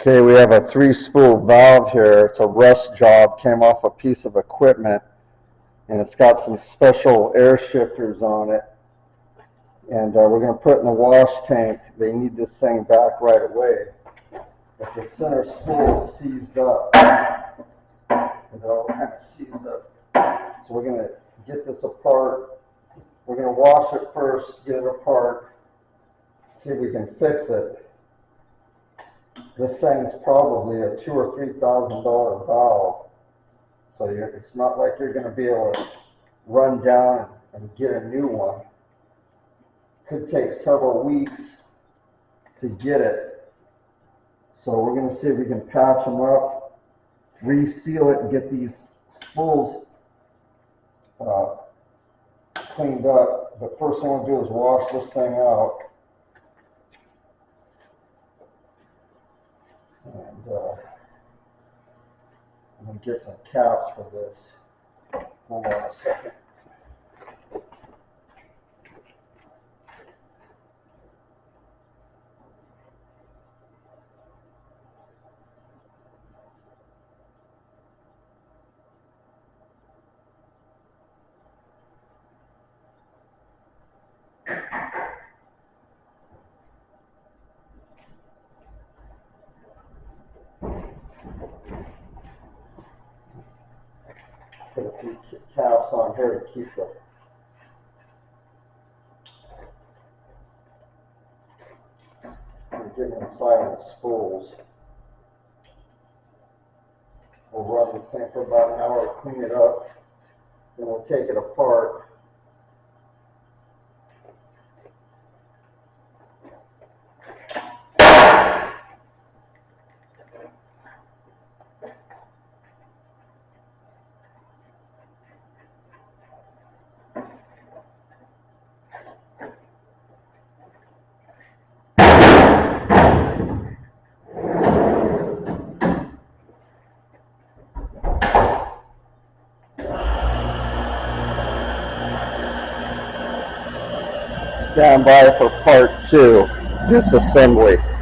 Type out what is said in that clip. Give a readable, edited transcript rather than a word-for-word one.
Okay, we have a 3-spool valve here. It's a rust job, came off a piece of equipment, and it's got some special air shifters on it. And we're going to put it in the wash tank. They need this thing back right away. If the center spool is seized up, they're all kind of seized up. So we're going to get this apart. We're going to wash it first, get it apart, see if we can fix it. This thing is probably a $2,000 or $3,000 valve, so it's not like you're going to be able to run down and get a new one. Could take several weeks to get it, so we're going to see if we can patch them up, reseal it, and get these spools cleaned up. But first thing we'll do is wash this thing out. And I'm going to get some caps for this. Hold on a second. Put a few caps on here to keep the from getting inside of the spools. We'll run this thing for about an hour to clean it up, then we'll take it apart. Stand by for part 2, disassembly.